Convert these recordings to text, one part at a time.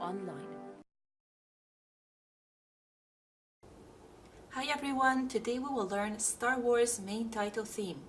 EasyPianoOnline. Hi everyone, today we will learn Star Wars main title theme.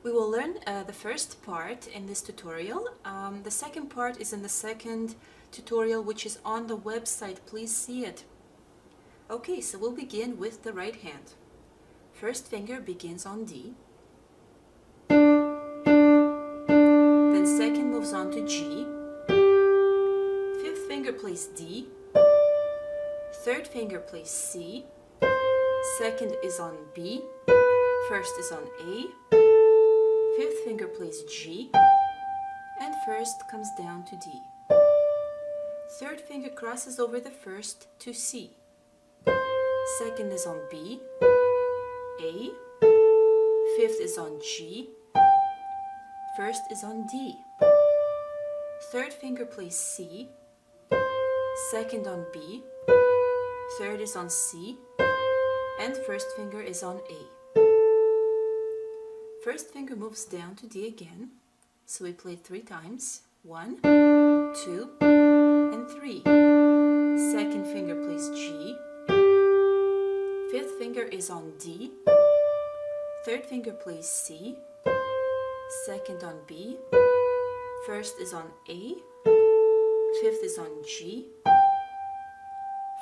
We will learn the first part in this tutorial. The second part is in the second tutorial, which is on the website. Please see it. Okay, so we'll begin with the right hand. First finger begins on D. Then second moves on to G. Fifth finger plays D. Third finger plays C. Second is on B. First is on A. Fifth finger plays G, and first comes down to D. Third finger crosses over the first to C. Second is on B, A. Fifth is on G. First is on D. Third finger plays C. Second on B. Third is on C. And first finger is on A. First finger moves down to D again, so we play 3 times. 1, 2, and 3. Second finger plays G. Fifth finger is on D. Third finger plays C. Second on B. First is on A. Fifth is on G.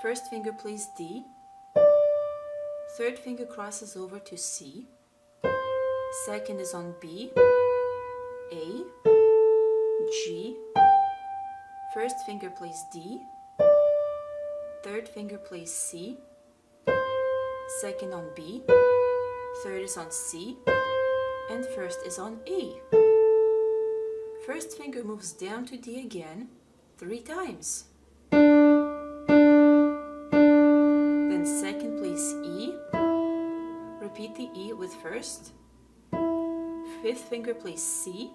First finger plays D. Third finger crosses over to C. Second is on B, A, G. First finger plays D. Third finger plays C. Second on B. Third is on C. And first is on A. First finger moves down to D again 3 times. Then second plays E. Repeat the E with first. Fifth finger plays C.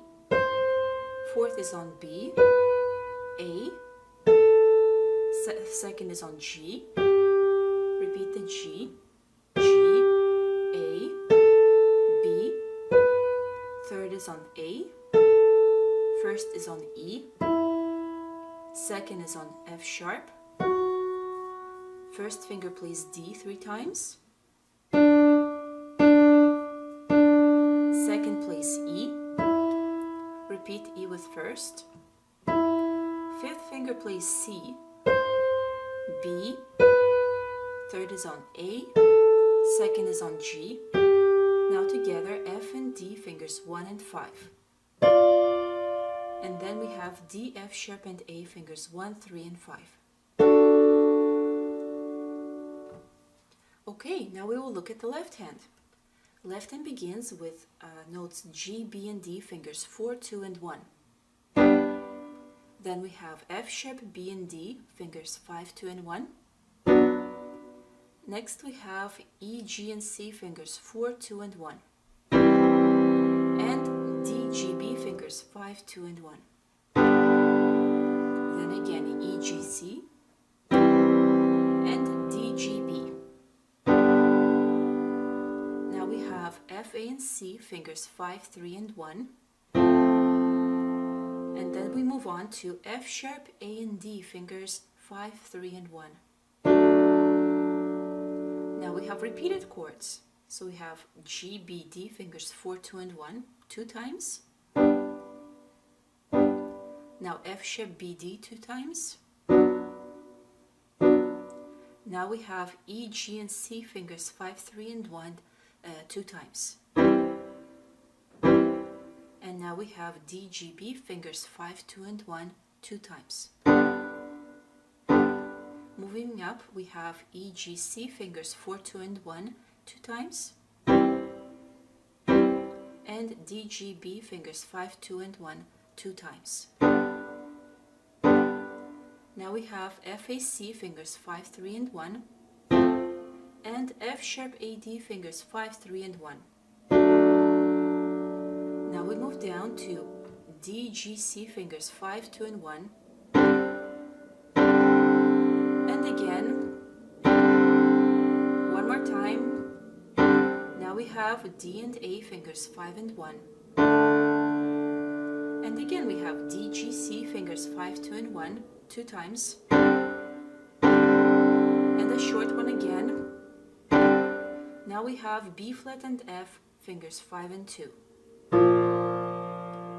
Fourth is on B, A. Second is on G. Repeat the G, G, A, B. Third is on A. First is on E. Second is on F sharp. First finger plays D 3 times. Second plays E. Repeat E with first. Fifth finger plays C. B. Third is on A. Second is on G. Now together F and D fingers 1 and 5. And then we have D, F sharp and A fingers 1, 3 and 5. Okay, now we will look at the left hand. Left hand begins with notes G, B, and D fingers 4, 2, and 1. Then we have F sharp, B, and D fingers 5, 2, and 1. Next we have E, G, and C fingers 4, 2, and 1. And D, G, B fingers 5, 2, and 1. Then again E, G, C and D, G, B. F, A, and C fingers 5, 3, and 1. And then we move on to F sharp, A, and D fingers 5, 3, and 1. Now we have repeated chords. So we have G, B, D fingers 4, 2, and 1 2 times. Now F sharp, B, D 2 times. Now we have E, G, and C fingers 5, 3, and 1 2 times. And now we have D, G, B, fingers 5, 2, and 1, 2 times. Moving up, we have E, G, C, fingers 4, 2, and 1, 2 times. And D, G, B, fingers 5, 2, and 1, 2 times. Now we have F, A, C, fingers 5, 3, and 1. And F sharp A, D, fingers 5, 3, and 1. Now we move down to D, G, C, fingers 5, 2, and 1. And again, one more time. Now we have D and A, fingers 5 and 1. And again we have D, G, C, fingers 5, 2, and 1, 2 times. And a short one again. Now we have B flat and F, fingers 5 and 2.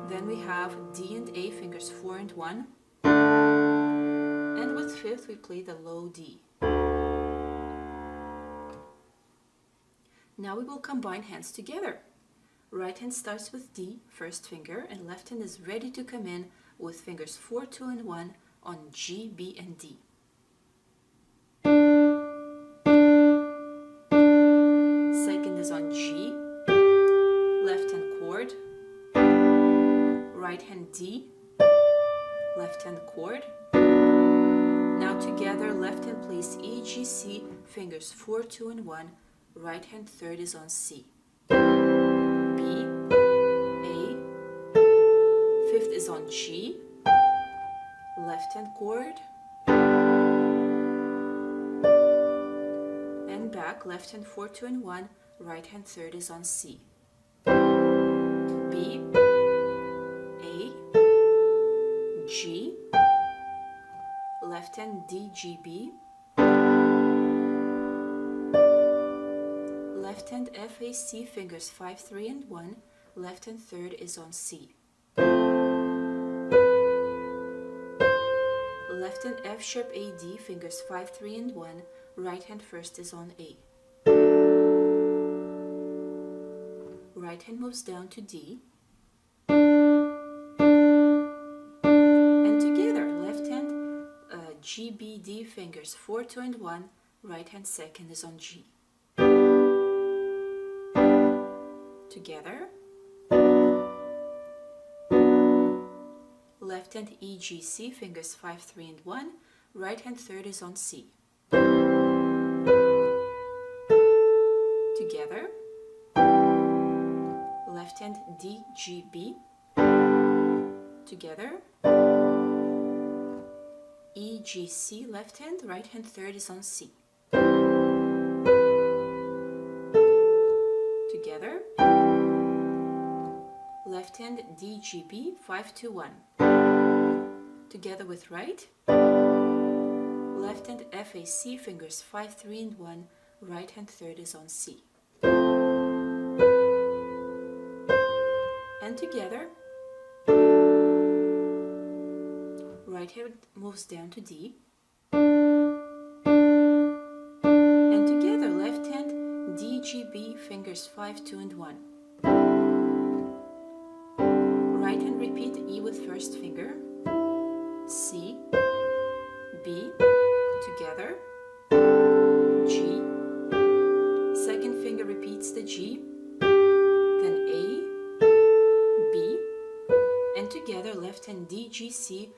Then we have D and A, fingers 4 and 1. And with fifth we play the low D. Now we will combine hands together. Right hand starts with D, first finger, and left hand is ready to come in with fingers 4, 2, and 1 on G, B, and D. Second is on G, left hand chord, right hand D, left hand chord. Now together, left hand plays E, G, C, fingers 4, 2, and 1, right hand third is on C. B, A, fifth is on G, left hand chord, and back, left hand 4, 2, and 1, right hand third is on C. B, A, G, left hand D, G, B, left hand F, A, C, fingers 5, 3, and 1, left hand third is on C. Left hand F sharp A, D, fingers 5, 3, and 1, right hand first is on A. Right hand moves down to D. And together, left hand G, B, D, fingers 4, 2, and 1, right hand second is on G. Together, left hand E, G, C, fingers 5, 3, and 1, right hand third is on C. Together, left hand D, G, B, together, E, G, C, left hand, right hand third is on C. Together, left hand D, G, B, 5, 2, 1. Together with right, left hand F, A, C, fingers 5, 3, and 1, right hand third is on C. And together, right hand moves down to D. And together, left hand D, G, B, fingers 5, 2, and 1. Right hand repeat E with first finger, C, B, together, G, second finger repeats the G, then A, B, and together left hand D, G, C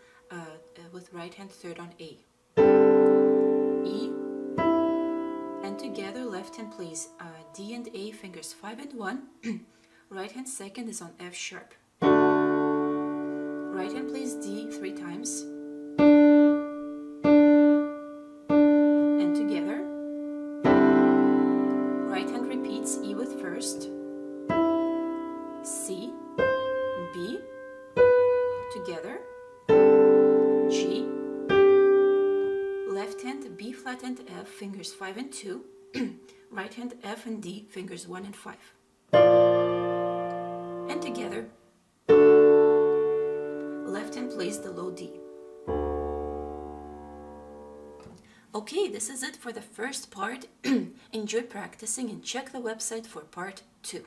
with right hand third on A, E, and together left hand plays D and A, fingers 5 and 1, right hand second is on F sharp. Right hand plays D 3 times, and together, right hand repeats E with first, C, B, together, G, left hand B flat and F, fingers 5 and 2, right hand F and D, fingers 1 and 5, and together, left hand plays the low D. Okay, this is it for the first part. Enjoy practicing and check the website for part 2.